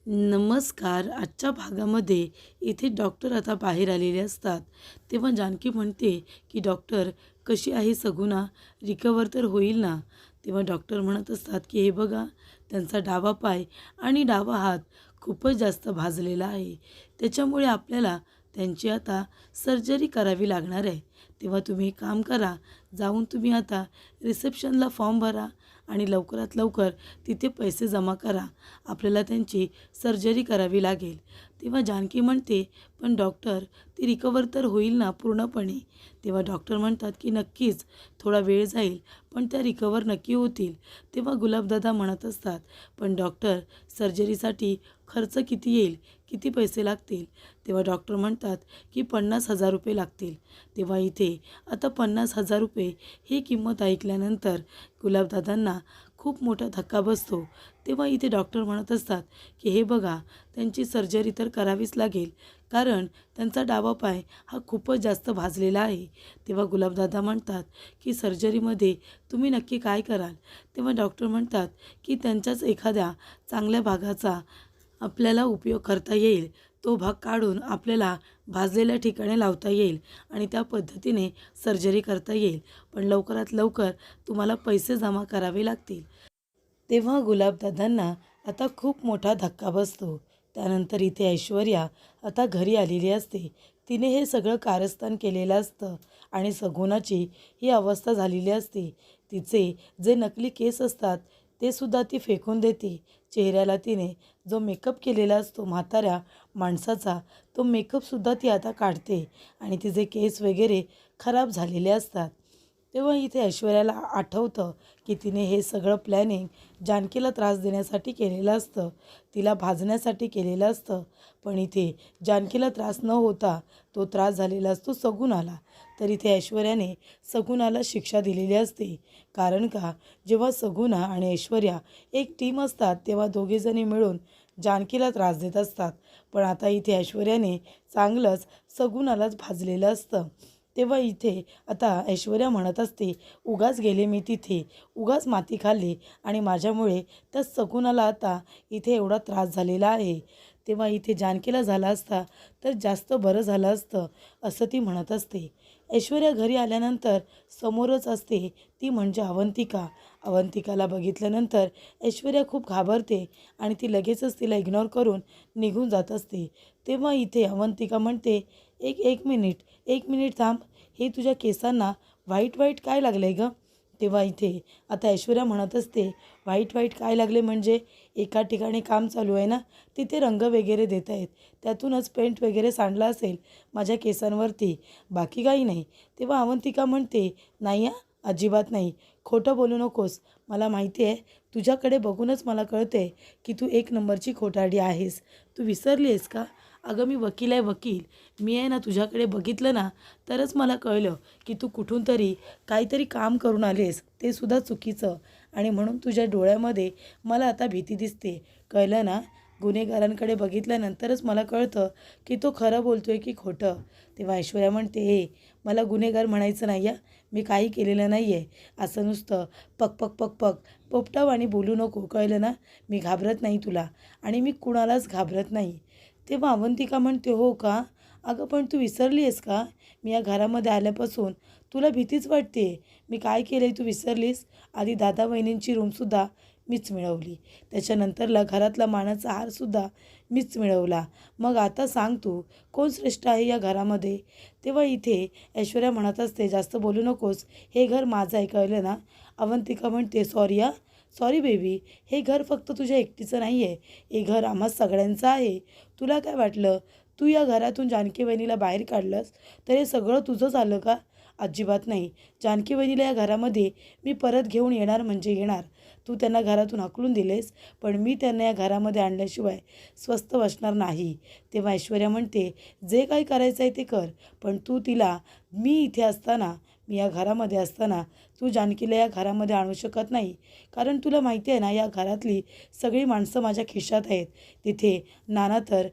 नमस्कार. आजच्या भागामध्ये इथे डॉक्टर आता बाहेर आलेले असतात. तेव्हा जानकी म्हणते, की "डॉक्टर, कशी आहे सगुणा? रिकव्हर तर होईल ना?" तेव्हा डॉक्टर म्हणत असतात, की "हे बघा, त्यांचा डावा पाय आणि डावा हात खूपच जास्त भाजलेला आहे. त्याच्यामुळे आपल्याला त्यांची आता सर्जरी करावी लागणार आहे. तेव्हा तुम्ही एक काम करा, जाऊन तुम्ही आता रिसेप्शनला फॉर्म भरा आणि लवकरात लवकर तिथे पैसे जमा करा. आपल्याला त्यांची सर्जरी करावी लागेल." तेव्हा जानकी म्हणते, "पण डॉक्टर, ती रिकव्हर तर होईल ना पूर्णपणे?" तेव्हा डॉक्टर म्हणतात, की "नक्कीच, थोडा वेळ जाईल, पण त्या रिकव्हर नक्की होतील." तेव्हा गुलाबदादा म्हणत असतात, "पण डॉक्टर, सर्जरीसाठी खर्च किती येईल? किती पैसे लागतील?" तेव्हा डॉक्टर म्हणतात, की ₹50,000 लागतील. तेव्हा इथे आता ₹50,000 ही किंमत ऐकल्यानंतर गुलाबदादांना खूप मोठा धक्का बसतो. तेव्हा इथे डॉक्टर म्हणत असतात, की "हे बघा, त्यांची सर्जरी तर करावीच लागेल, कारण त्यांचा डावा पाय हा खूपच जास्त भाजलेला आहे." तेव्हा गुलाबदादा म्हणतात, की "सर्जरीमध्ये तुम्ही नक्की काय कराल?" तेव्हा डॉक्टर म्हणतात, की "त्यांच्याच एखाद्या चांगल्या भागाचा आपल्याला उपयोग करता येईल. तो भाग काढून आपल्याला भाजलेल्या ठिकाणी लावता येईल आणि त्या पद्धतीने सर्जरी करता येईल. पण लवकरात लवकर तुम्हाला पैसे जमा करावे लागतील." तेव्हा गुलाबदादांना आता खूप मोठा धक्का बसतो. त्यानंतर इथे ऐश्वर्या आता घरी आलेली असते. तिने हे सगळं कारस्थान केलेलं असतं आणि सगुणाची ही अवस्था झालेली असते. तिचे जे नकली केस असतात ते सुद्धा ती फेकून देते. चेहऱ्याला तिने जो मेकअप केलेला असतो म्हाताऱ्या माणसाचा, तो मेकअपसुद्धा ती आता काढते आणि तिचे केस वगैरे खराब झालेले असतात. तेव्हा इथे ऐश्वर्याला आठवतं, की तिने हे सगळं प्लॅनिंग जानकीला त्रास देण्यासाठी केलेलं असतं, तिला भाजण्यासाठी केलेलं असतं. पण इथे जानकीला त्रास न होता तो त्रास झालेला असतो सगुणाला. तर इथे ऐश्वर्याने सगुणाला शिक्षा दिलेली असते. कारण का, जेव्हा सगुणा आणि ऐश्वर्या एक टीम असतात, तेव्हा दोघीजणी मिळून जानकीला त्रास देत असतात. पण आता इथे ऐश्वर्याने चांगलंच सगुणालाच भाजलेलं असतं. तेव्हा इथे आता ऐश्वर्या म्हणत असते, "उगाच गेले मी तिथे, उगाच माती खाल्ली आणि माझ्यामुळे त्या सगुणाला आता इथे एवढा त्रास झालेला आहे. तेव्हा इथे जानकीला झाला असता तर जास्त बरं झालं असतं," असं ती म्हणत असते. ऐश्वर्या घरी आल्यानंतर समोरच असते ती म्हणजे अवंतिका. अवंतिकाला बघितल्यानंतर ऐश्वर्या खूप घाबरते आणि ती लगेचच तिला इग्नोर करून निघून जात असते. तेव्हा इथे अवंतिका म्हणते, एक मिनिट, 1 मिनिट थांब. हे तुझ्या केसांना व्हाईट व्हाईट काय लागलं गं?" तेव्हा इथे आता ऐश्वर्या म्हणत असते, "व्हाईट व्हाईट काय लागले म्हणजे? एका ठिकाणी काम चालू आहे ना, तिथे रंग वगैरे देत आहेत. त्यातूनच पेंट वगैरे सांडला असेल माझ्या केसांवरती, बाकी काही नाही." तेव्हा अवंतिका म्हणते, "नाही हां, अजिबात नाही. खोटं बोलू नकोस. मला माहिती आहे, तुझ्याकडे बघूनच मला कळते की तू एक नंबरची खोटारडी आहेस. तू विसरली आहेस का? अगं, मी वकील आहे, वकील. मी आहे ना, तुझ्याकडे बघितलं ना, तरच मला कळलं की तू कुठून तरी काहीतरी काम करून आलीस, ते सुद्धा चुकीचं. आणि म्हणून तुझ्या डोळ्यामध्ये मला आता भीती दिसते. कळलं ना? गुन्हेगारांकडे बघितल्यानंतरच मला कळतं की तो खरं बोलतोय की खोटं." तेव्हा ऐश्वर्या म्हणते, मला गुन्हेगार म्हणायचं नाही हां. मी काही केलेलं नाही आहे. असं नुसतं पक पक पक पक पोपटावाणी बोलू नको, कळलं ना? मी घाबरत नाही तुला आणि मी कुणालाच घाबरत नाही." तेव्हा अवंतिका म्हणते, "हो का? अगं, पण तू विसरली आहेस का? मी या घरामध्ये आल्यापासून तुला भीतीच वाटते. मी काय केलं आहे तू विसरलीस? आधी दादा वहिनींची रूमसुद्धा मीच मिळवली. त्याच्यानंतरला घरातला मानाचा हारसुद्धा मीच मिळवला. मग आता सांग तू, कोण श्रेष्ठ आहे या घरामध्ये?" तेव्हा इथे ऐश्वर्या म्हणत असते, "जास्त बोलू नकोस. हे घर माझं आहे, कळलं ना?" अवंतिका म्हणते, "सॉरी हां, सॉरी बेबी. हे घर फक्त तुझ्या एकटीचं नाही आहे. हे घर आम्हा सगळ्यांचं आहे. तुला काय वाटलं, तू या घरातून जानकी वहिनीला बाहेर काढलंस तर हे सगळं तुझं झालं का? अजिबात नाही. जानकी वहिनीला या घरामध्ये मी परत घेऊन येणार म्हणजे येणार. तू त्यांना घरातून हाकलून दिलेस, पण मी त्यांना या घरामध्ये आणल्याशिवाय स्वस्थ बसणार नाही." तेव्हा ऐश्वर्या म्हणते, "जे काही करायचं आहे ते कर, पण तू तिला मी इथे असताना, मी या घरामध्ये असताना तू जानकीला या घरामध्ये आणू शकत नाही. कारण तुला माहिती आहे ना, या घरातली सगळी माणसं माझ्या खिशात आहेत." तिथे नाना तर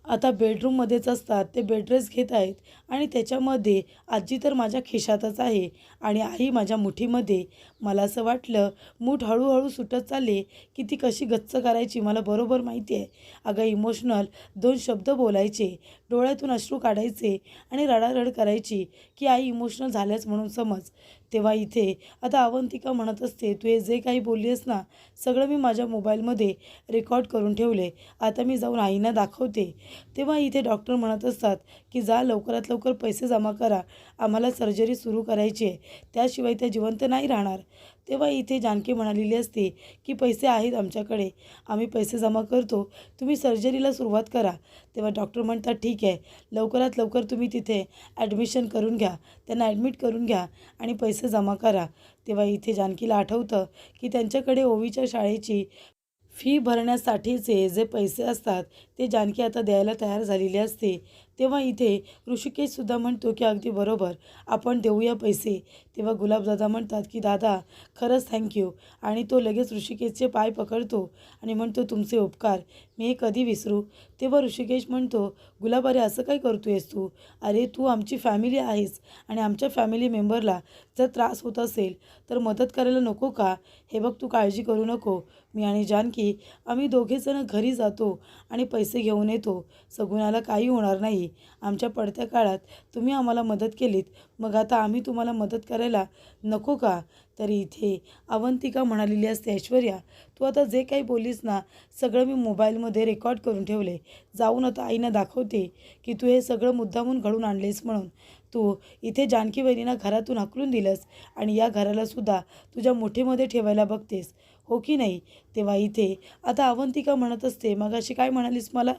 आता बेडरूममध्येच असतात. ते बेडरेस्ट घेत आहेत आणि त्याच्यामध्ये आजी तर माझ्या खिशातच आहे आणि आई माझ्या मुठीमध्ये. मला असं वाटलं मूठ हळूहळू सुटत चालले की ती कशी गच्च करायची मला बरोबर माहिती आहे. अगं इमोशनल 2 शब्द बोलायचे, डोळ्यातून अश्रू काढायचे आणि रडारड करायची की आई इमोशनल झाल्याच म्हणून समज. तेव्हा इथे आता अवंतिका म्हणत असते, "तू हे जे काही बोलली आहेस ना, सगळं मी माझ्या मोबाईलमध्ये रेकॉर्ड करून ठेवले. आता मी जाऊन आईना दाखवते." तेव्हा इथे डॉक्टर म्हणत असतात की जा लवकरात लवकर पैसे जमा करा, आम्हाला सर्जरी सुरू करायची आहे, त्याशिवाय त्या जिवंत नाही राहणार. तेव्हा इथे जानकी म्हणालेली असते की पैसे आहेत आमच्याकडे, आम्ही पैसे जमा करतो, तुम्ही सर्जरीला सुरुवात करा. तेव्हा डॉक्टर म्हणतात ठीक आहे, लवकरात लवकर तुम्ही तिथे ॲडमिशन करून घ्या, त्यांना ॲडमिट करून घ्या आणि पैसे जमा करा. तेव्हा इथे जानकीला आठवतं की त्यांच्याकडे ओवीच्या शाळेची फी भरण्यासाठीचे जे पैसे असतात ते जानकी आता द्यायला तयार झालेली असते. तेव्हा इथे ऋषिकेशसुद्धा म्हणतो की अगदी बरोबर, आपण देऊया पैसे. तेव्हा गुलाबदादा म्हणतात की दादा खरंच थँक्यू आणि तो लगेच ऋषिकेशचे पाय पकडतो आणि म्हणतो तुमचे उपकार मी हे कधी विसरू. तेव्हा ऋषिकेश म्हणतो गुलाब अरे असं काय करतो आहेस तू? अरे तू आमची फॅमिली आहेस आणि आमच्या फॅमिली मेंबरला जर त्रास होत असेल तर मदत करायला नको का? हे बघ तू काळजी करू नको, मी आणि जानकी आम्ही दोघेजणं घरी जातो आणि पैसे घेऊन येतो. सगुणाला काही होणार नाही. आमच्या पडत्या काळात तुम्ही आम्हाला मदत केलीत, मग आता आम्ही तुम्हाला मदत करायला नको का? तरी इथे अवंतिका म्हणालेली असते ऐश्वर्या तू आता जे काही बोललीस ना सगळं मी मोबाईलमध्ये रेकॉर्ड करून ठेवले. जाऊन आता आईना दाखवते की तू हे सगळं मुद्दामून घडून आणलेस म्हणून. तू इथे जानकी वहिनींना घरातून हाकलून दिलंस आणि या घरालासुद्धा तुझ्या मुठीमध्ये ठेवायला बघतेस, हो की नाही? तेव्हा इथे आता अवंतिका म्हणत असते मगाशी काय म्हणालीस मला?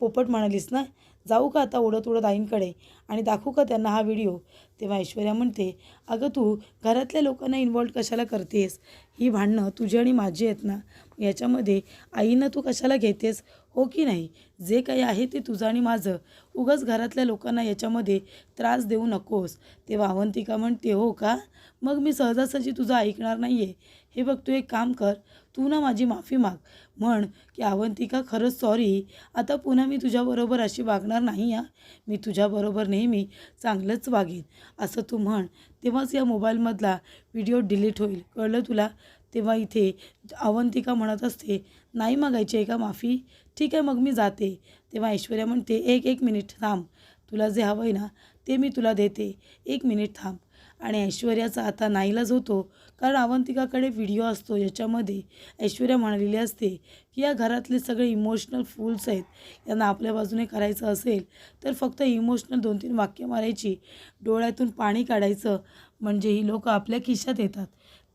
पोपट म्हणालीस ना? जाऊ का आता उडत उडत आईंकडे आणि दाखवू का त्यांना हा व्हिडिओ? तेव्हा ऐश्वर्या म्हणते अगं तू घरातल्या लोकांना इन्व्हॉल्व कशाला करतेस? ही भांडणं तुझी आणि माझी आहेत ना, याच्यामध्ये आईनं तू कशाला घेतेस, हो की नाही? जे काही आहे ते तुझं आणि माझं, उगाच घरातल्या लोकांना याच्यामध्ये त्रास देऊ नकोस. तेव्हा अवंतिका म्हणते हो का? मग मी सहजासहजी तुझं ऐकणार नाही आहे. हे बघ तू एक काम कर, तू ना माझी माफी माग, म्हण की अवंतिका खरंच सॉरी, आता पुन्हा मी तुझ्याबरोबर अशी वागणार नाही हां, मी तुझ्याबरोबर नेहमी चांगलंच वागेन असं तू म्हण. तेव्हाच या मोबाईलमधला व्हिडिओ डिलीट होईल, कळलं तुला? तेव्हा इथे अवंतिका म्हणत असते नाही मागायची आहे का माफी? ठीक आहे मग मी जाते. तेव्हा ऐश्वर्या म्हणते एक मिनिट थांब, तुला जे हवं आहे ना ते मी तुला देते, 1 मिनिट थांब. आणि ऐश्वर्याचा आता नाईलाज होतो कारण अवंतिकाकडे व्हिडिओ असतो ज्याच्यामध्ये ऐश्वर्या म्हणालेली असते की या घरातले सगळे इमोशनल फूल्स आहेत, यांना आपल्या बाजूने करायचं असेल तर फक्त इमोशनल 2-3 वाक्य मारायची, डोळ्यातून पाणी काढायचं, म्हणजे ही लोकं आपल्या खिशात येतात.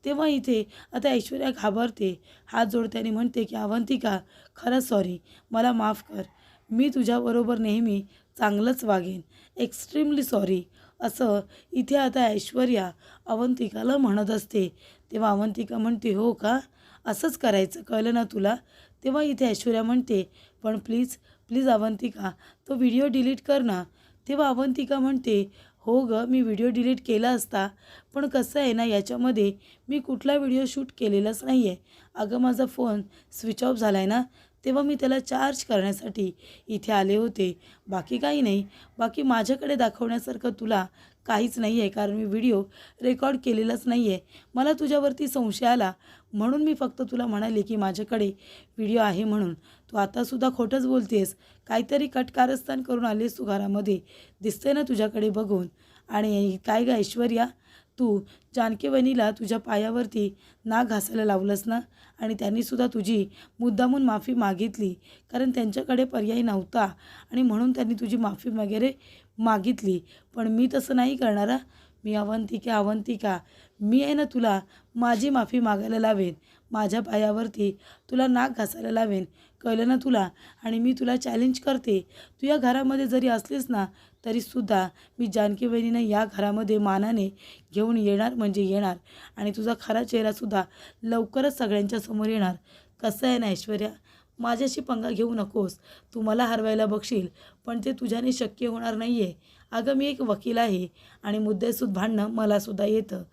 तेव्हा इथे आता ऐश्वर्या घाबरते, हात जोडते आणि म्हणते की अवंतिका खरंच सॉरी, मला माफ कर, मी तुझ्याबरोबर नेहमी चांगलंच वागेन, एक्स्ट्रीमली सॉरी असं इथे आता ऐश्वर्या अवंतिकाला म्हणत असते. तेव्हा अवंतिका म्हणते हो का, असंच करायचं, कळलं ना तुला? तेव्हा इथे ऐश्वर्या म्हणते पण प्लीज प्लीज अवंतिका तो व्हिडिओ डिलीट कर ना. तेव्हा अवंतिका म्हणते हो गं मी व्हिडिओ डिलीट केला असता, पण कसं आहे ना याच्यामध्ये मी कुठला व्हिडिओ शूट केलेलाच नाही आहे. अगं माझा फोन स्विच ऑफ झाला आहे ना, तेव्हा मी त्याला चार्ज करण्यासाठी इथे आले होते, बाकी काही नाही. बाकी माझ्याकडे दाखवण्यासारखं तुला काहीच नाही आहे कारण मी व्हिडिओ रेकॉर्ड केलेलाच नाही आहे. मला तुझ्यावरती संशय आला म्हणून मी फक्त तुला म्हणाले की माझ्याकडे व्हिडिओ आहे म्हणून. तू आतासुद्धा खोटंच बोलतेस, काहीतरी कटकारस्थान करून आलीस तू घरामध्ये, दिसते ना तुझ्याकडे बघून. आणि काय गं ऐश्वर्या, तू जानकी वहिनीला तुझ्या पायावरती नाक घासायला लावलंस ना आणि त्यांनीसुद्धा तुझी मुद्दामून माफी मागितली कारण त्यांच्याकडे पर्याय नव्हता आणि म्हणून त्यांनी तुझी माफी वगैरे मागितली. पण मी तसं नाही करणार हां. मी अवंतिका मी आहे ना तुला माझी माफी मागायला लावेन, माझ्या पायावरती तुला नाक घासायला लावेन, कळलं ना तुला? आणि मी तुला चॅलेंज करते, तू या घरामध्ये जरी असलीस ना तरीसुद्धा मी जानकी वहिनीनं या घरामध्ये मानाने घेऊन येणार म्हणजे येणार आणि तुझा खरा चेहरासुद्धा लवकरच सगळ्यांच्या समोर येणार. कसं आहे ना ऐश्वर्या, माझ्याशी पंगा घेऊ नकोस, तू मला हरवायला बघशील पण ते तुझ्याने शक्य होणार नाही आहे. अगं मी एक वकील आहे आणि मुद्देसूद भांडणं मलासुद्धा येतं.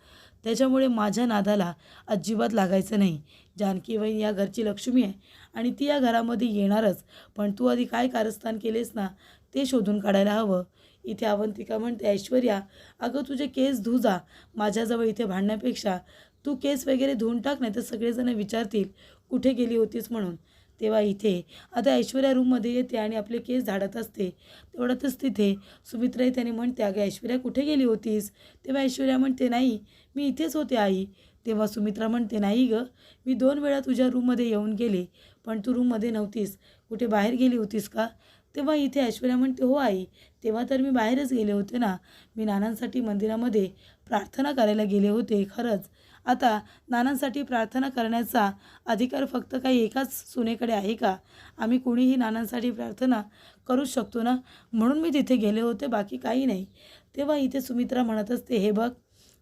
त्याच्यामुळे माझ्या नादाला अजिबात लागायचं नाही. जानकी वहिनी या घरची लक्ष्मी आहे आणि ती या घरामध्ये येणारच. पण तू आधी काय कारस्थान केलेस ना ते शोधून काढायला हवं. इथे अवंतिका म्हणते, ऐश्वर्या अगं तुझे केस धु जा. माझ्याजवळ इथे भांडण्यापेक्षा तू केस वगैरे धुवून टाक, नाही तर सगळेजण विचारतील कुठे गेली होतीस म्हणून. तेव्हा इथे आता ऐश्वर्या रूममध्ये येते आणि आपले केस झाडत असते. तेवढ्यातच तिथे सुमित्राही त्याने म्हणते, अगं ऐश्वर्या कुठे गेली होतीस? तेव्हा ऐश्वर्या म्हणते, नाही मी इथेच होते आई. तेव्हा सुमित्रा म्हणते, नाही गं, मी 2 वेळा तुझ्या रूममध्ये येऊन गेले पण तू रूममध्ये नव्हतीस. कुठे बाहेर गेली होतीस का? तेव्हा इथे ऐश्वर्या म्हणते, हो आई, तेव्हा तर मी बाहेरच गेले होते ना. मी नानांसाठी मंदिरामध्ये प्रार्थना करायला गेले होते. खरंच आता नानांसाठी प्रार्थना करण्याचा अधिकार फक्त काही एकाच सुनेकडे आहे का? आम्ही कोणीही नानांसाठी प्रार्थना करूच शकतो ना, म्हणून मी तिथे गेले होते, बाकी काही नाही. तेव्हा इथे सुमित्रा म्हणत असते, हे बघ,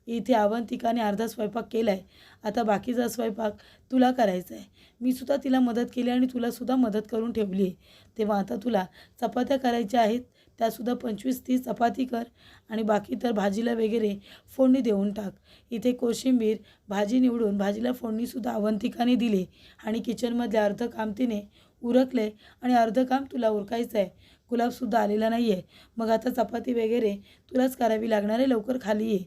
इथे अवंतिकाने अर्धा स्वयंपाक केला आहे, आता बाकीचा स्वयंपाक तुला करायचा आहे. मी सुद्धा तिला मदत केली आणि तुलासुद्धा मदत करून ठेवली आहे. तेव्हा आता तुला चपात्या करायच्या आहेत, त्यासुद्धा 25-30 चपाती कर आणि बाकी तर भाजीला वगैरे फोडणी देऊन टाक. इथे कोशिंबीर भाजी निवडून भाजीला फोडणीसुद्धा अवंतिकाने दिली आणि किचनमधले अर्धं काम तिने उरकले आणि अर्धं काम तुला उरकायचं आहे. गुलाबसुद्धा आलेला नाही आहे, मग आता चपाती वगैरे तुलाच करावी लागणार आहे, लवकर खाली ये.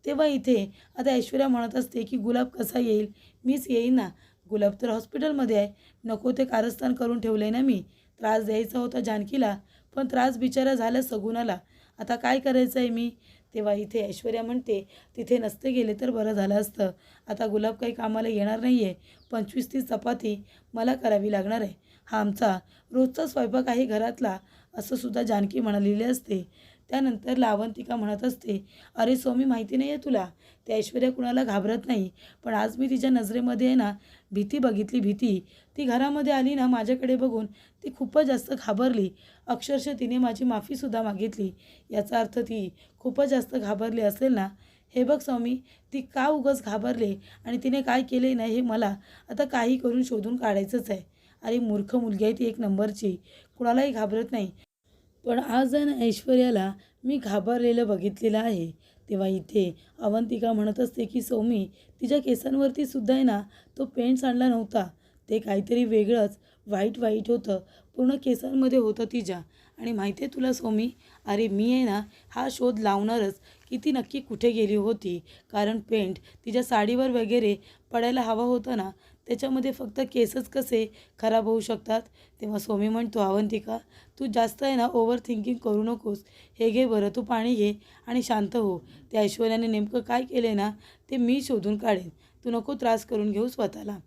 तेव्हा इथे आता ऐश्वर्या म्हणत असते की गुलाब कसा येईल? मीच येईन ना. गुलाब तर हॉस्पिटलमध्ये आहे, नको ते कारस्थान करून ठेवलं आहे ना मी. त्रास द्यायचा होता जानकीला, पण त्रास बिचारा झाला सगुणाला. आता काय करायचं आहे मी? तेव्हा इथे ऐश्वर्या म्हणते, तिथे नसते गेले तर बरं झालं असतं. आता गुलाब काही कामाला येणार नाही आहे, 25-30 चपाती मला करावी लागणार आहे. हा आमचा रोजचा स्वयंपाक आहे घरातला, असं सुद्धा जानकी म्हणालेली असते. त्यानंतर लावंतिका म्हणत असते, अरे स्वामी, माहिती नाही आहे तुला, त्या ऐश्वर्या कुणाला घाबरत नाही, पण आज मी तिच्या नजरेमध्ये आहे ना भीती बघितली. भीती. ती घरामध्ये आली ना माझ्याकडे बघून ती खूपच जास्त घाबरली. अक्षरशः तिने माझी माफीसुद्धा मागितली. याचा अर्थ ती खूपच जास्त घाबरली असेल ना. हे बघ स्वामी, ती का उगाच घाबरले आणि तिने काय केले नाही हे मला आता काही करून शोधून काढायचंच आहे. अरे मूर्ख मुलगी आहे ती, एक नंबरची, कुणालाही घाबरत नाही. पण आज आहे ना ऐश्वर्याला मी घाबरलेलं बघितलेलं आहे. तेव्हा इथे अवंतिका म्हणत असते की सौमी, तिच्या केसांवरती सुद्धा आहे ना तो पेंट सांडला नव्हता, ते काहीतरी वेगळंच व्हाईट व्हाईट होतं, पूर्ण केसांमध्ये होतं तिच्या. आणि माहिती आहे तुला सौमी, अरे मी आहे ना हा शोध लावणारच की ती नक्की कुठे गेली होती, कारण पेंट तिच्या साडीवर वगैरे पडायला हवा होता ना, त्याच्यामध्ये फक्त केसच कसे खराब होऊ शकतात. तेव्हा स्वामी म्हणतो, अवंतिका तू जास्त आहे ना ओव्हर थिंकिंग करू नकोस. हे घे बरं, तू पाणी घे आणि शांत हो. त्या ऐश्वर्याने नेमकं काय केलं ना ते मी शोधून काढेन, तू नको त्रास करून घेऊ स्वतःला.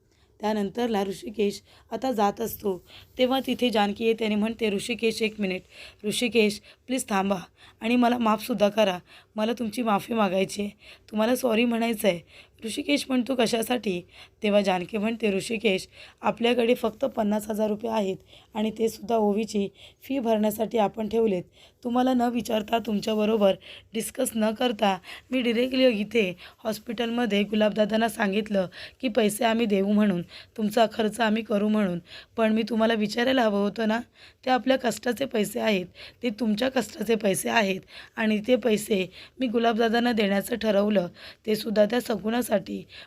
त्यानंतरला ऋषिकेश आता जात असतो. तेव्हा तिथे जानकी येते आणि म्हणते, ऋषिकेश 1 मिनिट. ऋषिकेश प्लीज थांबा आणि मला माफसुद्धा करा. मला तुमची माफी मागायची आहे, तुम्हाला सॉरी म्हणायचं आहे. ऋषिकेश म्हणतो, कशासाठी? तेव्हा जानकी म्हणते, ऋषिकेश आपल्याकडे फक्त 50,000 रुपये आहेत आणि ते सुद्धा ओवीची फी भरण्यासाठी आपण ठेवलेत. तुम्हाला न विचारता, तुमच्याबरोबर डिस्कस न करता मी डिरेक्टली इथे हॉस्पिटलमध्ये गुलाबदादांना सांगितलं की पैसे आम्ही देऊ म्हणून, तुमचा खर्च आम्ही करू म्हणून. पण मी तुम्हाला विचारायला हवं होतं ना, ते आपल्या कष्टाचे पैसे आहेत, ते तुमच्या कष्टाचे पैसे आहेत आणि ते पैसे मी गुलाबदादांना देण्याचं ठरवलं, ते सुद्धा त्या सगुणासाठी.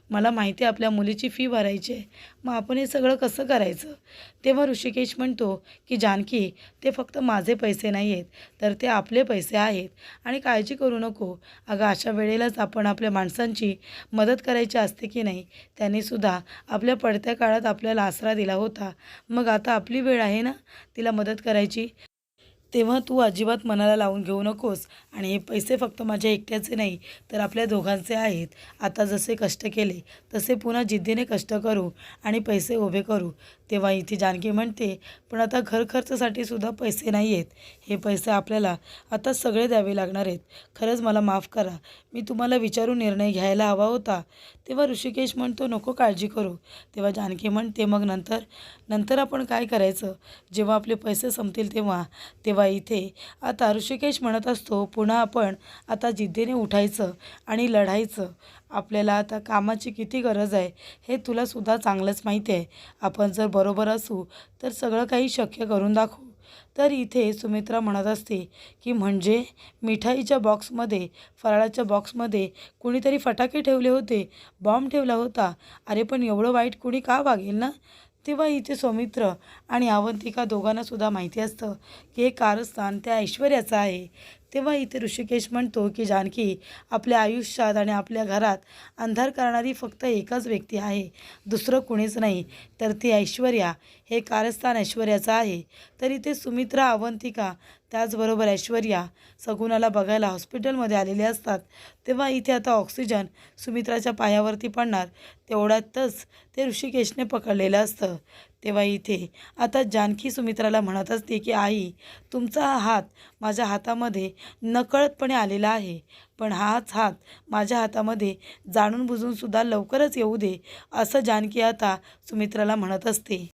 मला माहिती आहे आपल्या मुलीची फी भरायची आहे, मग आपण हे सगळं कसं करायचं? तेव्हा ऋषिकेश म्हणतो की जानकी, ते फक्त माझे पैसे नाही आहेत, तर ते आपले पैसे आहेत आणि काळजी करू नको. अगं अशा वेळेलाच आपण आपल्या माणसांची मदत करायची असते की नाही. त्यांनीसुद्धा आपल्या पडत्या काळात आपल्याला आसरा दिला होता, मग आता आपली वेळ आहे ना तिला मदत करायची. तेव्हा तू अजिबात मनाला लावून घेऊ नकोस आणि हे पैसे फक्त माझ्या एकट्याचे नाही तर आपल्या दोघांचे आहेत. आता जसे कष्ट केले तसे पुन्हा जिद्दीने कष्ट करू आणि पैसे उभे करू. तेव्हा इथे जानकी म्हणते, पण आता घर खर्चासाठी सुद्धा पैसे नाही आहेत, हे पैसे आपल्याला आता सगळे द्यावे लागणार आहेत. खरंच मला माफ करा, मी तुम्हाला विचारून निर्णय घ्यायला हवा होता. तेव्हा ऋषिकेश म्हणतो, नको काळजी करू. तेव्हा जानकी म्हणते, मग नंतर आपण काय करायचं? जेव्हा आपले पैसे संपतील तेव्हा. तेव्हा इथे आता ऋषिकेश म्हणत असतो, पुन्हा आपण आता जिद्दीने उठायचं आणि लढायचं. आपल्याला आता कामाची किती गरज आहे हे तुलासुद्धा चांगलंच माहिती आहे. आपण जर बरोबर असू तर सगळं काही शक्य करून दाखवू. तर इथे सुमित्रा म्हणत असते की म्हणजे मिठाईच्या बॉक्समध्ये, फराळाच्या बॉक्समध्ये कुणीतरी फटाके ठेवले होते, बॉम्ब ठेवला होता. अरे पण एवढं वाईट कुणी का वागेल ना? तेव्हा इथे सौमित्र आणि अवंतिका दोघांनासुद्धा माहिती असतं की हे कारस्थान त्या ऐश्वर्याचं आहे. तेव्हा इथे ऋषिकेश म्हणतो की जानकी, आपल्या आयुष्यात आणि आपल्या घरात अंधार करणारी फक्त एकच व्यक्ती आहे, दुसरं कुणीच नाही, तर ती ऐश्वर्या. हे कारस्थान ऐश्वर्याचं आहे. तर इथे सुमित्रा, अवंतिका, त्याचबरोबर ऐश्वर्या सगुणाला बघायला हॉस्पिटलमध्ये आलेले असतात. तेव्हा इथे आता ऑक्सिजन सुमित्राच्या पायावरती पडणार, तेवढ्यातच ते ऋषिकेशने पकडलेलं असतं. तेव्हा इथे आता जानकी सुमित्राला म्हणत असते की आई, तुमचा हा हात माझ्या हातामध्ये नकळतपणे आलेला आहे, पण हाच हात माझ्या हातामध्ये जाणून बुजून सुद्धा लवकरच येऊ दे, असं जानकी आता सुमित्राला म्हणत असते.